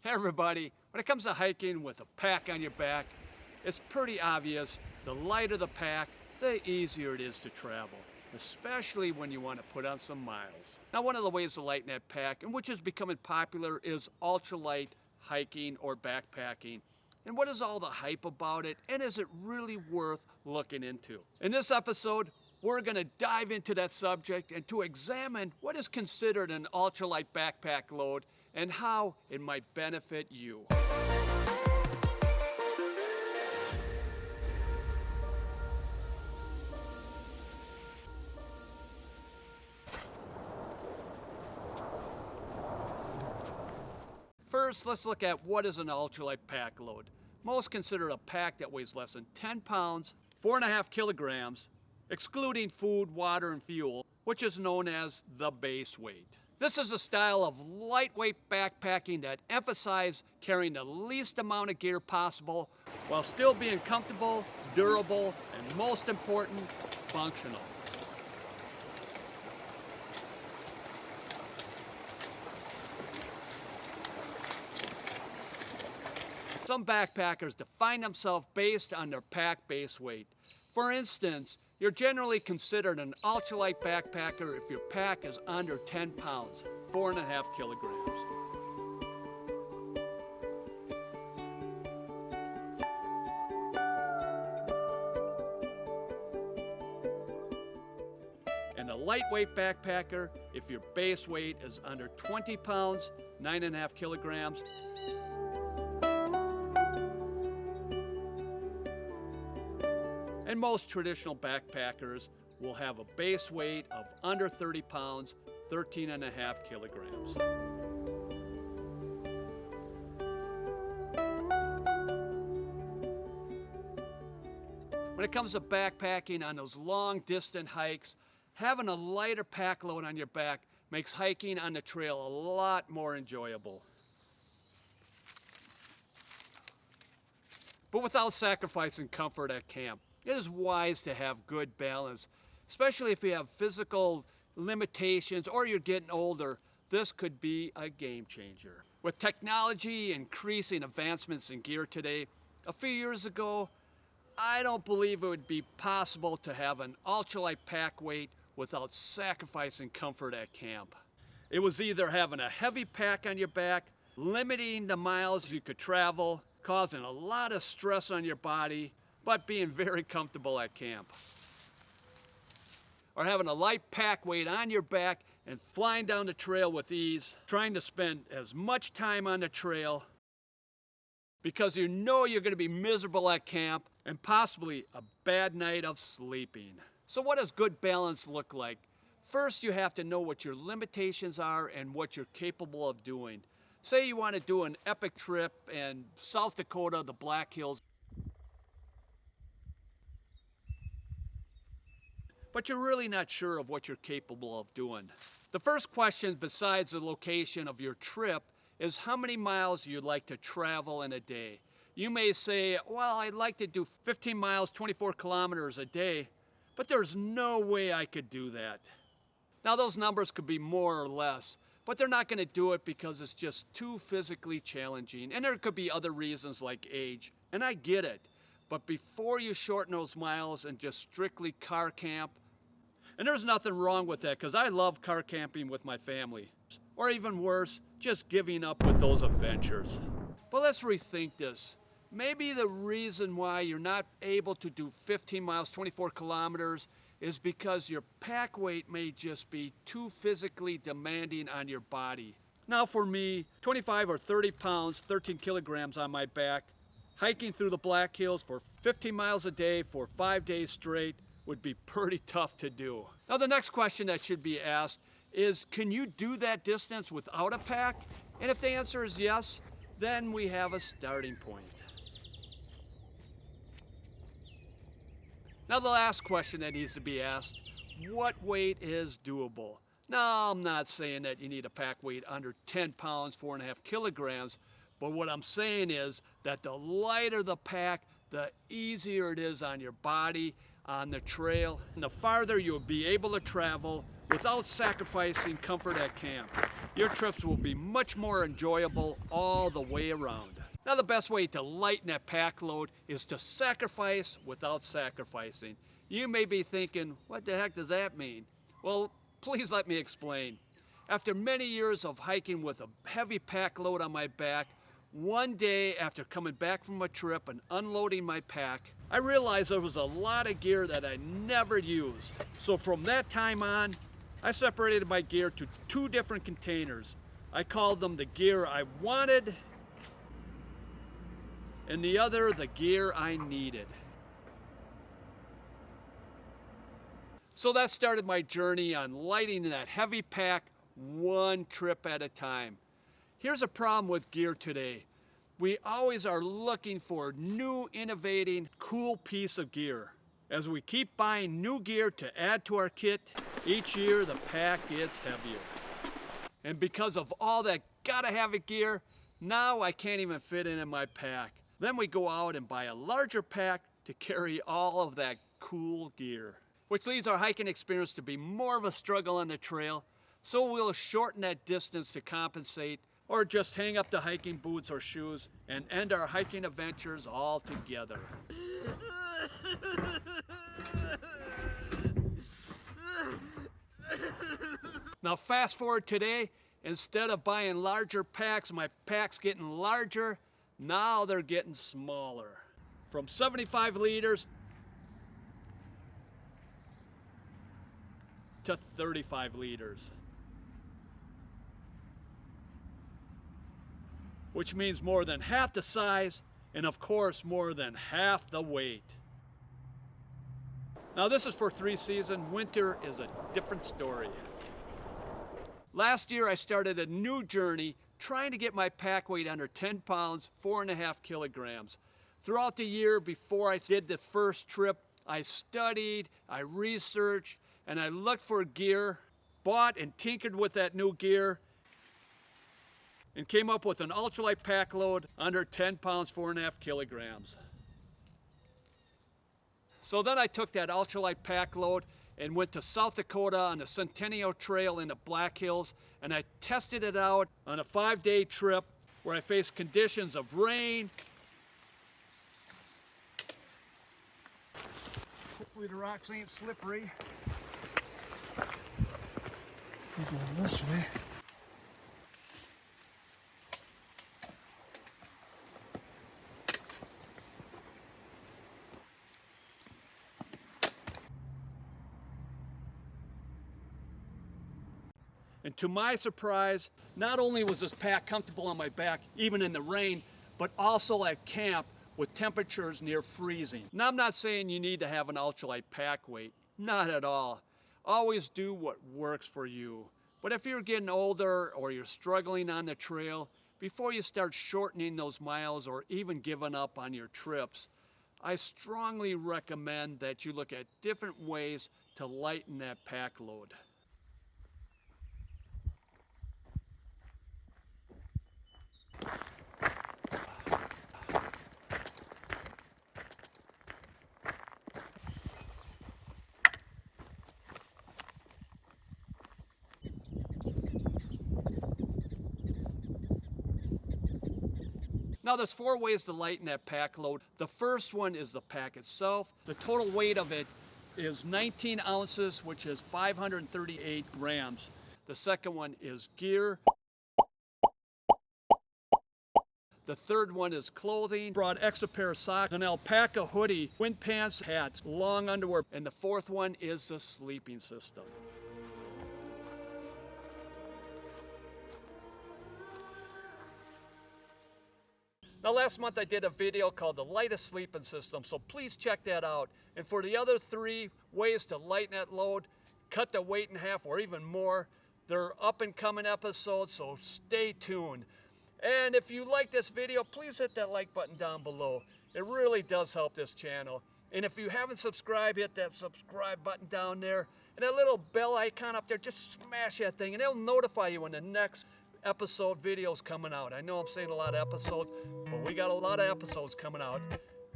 Hey everybody, when it comes to hiking with a pack on your back, it's pretty obvious the lighter the pack, the easier it is to travel, especially when you want to put on some miles. Now one of the ways to lighten that pack, and which is becoming popular, is ultralight hiking or backpacking. And what is all the hype about it, and is it really worth looking into? In this episode, we're going to dive into that subject and to examine what is considered an ultralight backpack load and how it might benefit you. First, let's look at what is an ultralight pack load. Most consider a pack that weighs less than 10 pounds, 4.5 kilograms, excluding food, water, and fuel, which is known as the base weight. This is a style of lightweight backpacking that emphasizes carrying the least amount of gear possible while still being comfortable, durable, and most important, functional. Some backpackers define themselves based on their pack base weight. For instance, you're generally considered an ultralight backpacker if your pack is under 10 pounds, 4.5 kilograms. And a lightweight backpacker if your base weight is under 20 pounds, 9.5 kilograms. And most traditional backpackers will have a base weight of under 30 pounds, 13.5 kilograms. When it comes to backpacking on those long distance hikes, having a lighter pack load on your back makes hiking on the trail a lot more enjoyable. But without sacrificing comfort at camp. It is wise to have good balance, especially if you have physical limitations or you're getting older. This could be a game changer. With technology increasing advancements in gear today, a few years ago, I don't believe it would be possible to have an ultralight pack weight without sacrificing comfort at camp. It was either having a heavy pack on your back, limiting the miles you could travel, causing a lot of stress on your body, but being very comfortable at camp. Or having a light pack weight on your back and flying down the trail with ease, trying to spend as much time on the trail because you know you're going to be miserable at camp and possibly a bad night of sleeping. So what does good balance look like? First, you have to know what your limitations are and what you're capable of doing. Say you want to do an epic trip in South Dakota, the Black Hills, but you're really not sure of what you're capable of doing. The first question, besides the location of your trip, is how many miles you'd like to travel in a day. You may say, well, I'd like to do 15 miles, 24 kilometers a day, but there's no way I could do that. Now those numbers could be more or less, but they're not going to do it because it's just too physically challenging. And there could be other reasons like age, and I get it. But before you shorten those miles and just strictly car camp, and there's nothing wrong with that because I love car camping with my family. Or even worse, just giving up with those adventures. But let's rethink this. Maybe the reason why you're not able to do 15 miles, 24 kilometers is because your pack weight may just be too physically demanding on your body. Now for me, 25 or 30 pounds, 13 kilograms on my back, hiking through the Black Hills for 15 miles a day for 5 days straight would be pretty tough to do. Now the next question that should be asked is, can you do that distance without a pack? And if the answer is yes, then we have a starting point. Now the last question that needs to be asked, what weight is doable? Now I'm not saying that you need a pack weight under 10 pounds, 4.5 kilograms, but what I'm saying is that the lighter the pack, the easier it is on your body, on the trail, and the farther you'll be able to travel without sacrificing comfort at camp. Your trips will be much more enjoyable all the way around. Now, the best way to lighten that pack load is to sacrifice without sacrificing. You may be thinking, what the heck does that mean? Well, please let me explain. After many years of hiking with a heavy pack load on my back, one day after coming back from a trip and unloading my pack, I realized there was a lot of gear that I never used. So from that time on, I separated my gear to 2 different containers. I called them the gear I wanted, and the other the gear I needed. So that started my journey on lighting that heavy pack one trip at a time. Here's a problem with gear today. We always are looking for new, innovating, cool piece of gear. As we keep buying new gear to add to our kit, each year the pack gets heavier. And because of all that gotta have it gear, now I can't even fit it in my pack. Then we go out and buy a larger pack to carry all of that cool gear, which leads our hiking experience to be more of a struggle on the trail. So we'll shorten that distance to compensate, or just hang up the hiking boots or shoes and end our hiking adventures all together. Now fast forward today, instead of buying larger packs, my pack's getting larger. Now they're getting smaller. From 75 liters to 35 liters. Which means more than half the size, and of course more than half the weight. Now this is for 3 seasons. Winter is a different story. Last year I started a new journey trying to get my pack weight under 10 pounds, 4.5 kilograms. Throughout the year before I did the first trip, I studied, I researched, and I looked for gear, bought and tinkered with that new gear, and came up with an ultralight pack load under 10 pounds, 4.5 kilograms. So then I took that ultralight pack load and went to South Dakota on the Centennial Trail in the Black Hills, and I tested it out on a 5-day trip where I faced conditions of rain. Hopefully the rocks ain't slippery. We're going this way. And to my surprise, not only was this pack comfortable on my back, even in the rain, but also at camp with temperatures near freezing. Now, I'm not saying you need to have an ultralight pack weight, not at all. Always do what works for you. But if you're getting older or you're struggling on the trail, before you start shortening those miles or even giving up on your trips, I strongly recommend that you look at different ways to lighten that pack load. Now there's 4 ways to lighten that pack load. The first one is the pack itself. The total weight of it is 19 ounces, which is 538 grams. The second one is gear. The third one is clothing. Brought extra pair of socks, an alpaca hoodie, wind pants, hats, long underwear. And the fourth one is the sleeping system. Now last month I did a video called the lightest sleeping system, so please check that out. And for the other 3 ways to lighten that load, cut the weight in half or even more, they're up and coming episodes, so stay tuned. And if you like this video, please hit that like button down below. It really does help this channel. And if you haven't subscribed, hit that subscribe button down there. And that little bell icon up there, just smash that thing and it'll notify you when the next episode videos coming out. I know I'm saying a lot of episodes, but we got a lot of episodes coming out.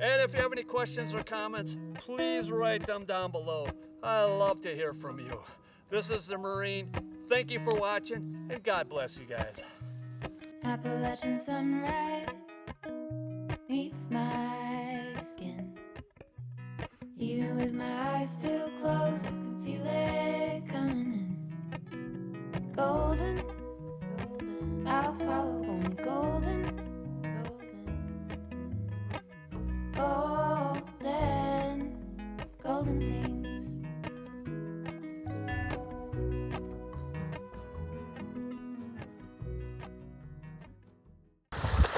And if you have any questions or comments, please write them down below. I love to hear from you. This is the Marine. Thank you for watching, and God bless you guys. Appalachian sunrise meets my skin. Even with my eyes still closed, I can feel it coming in. Golden, golden, I'll follow only golden, golden, golden, golden things.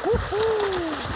Woohoo!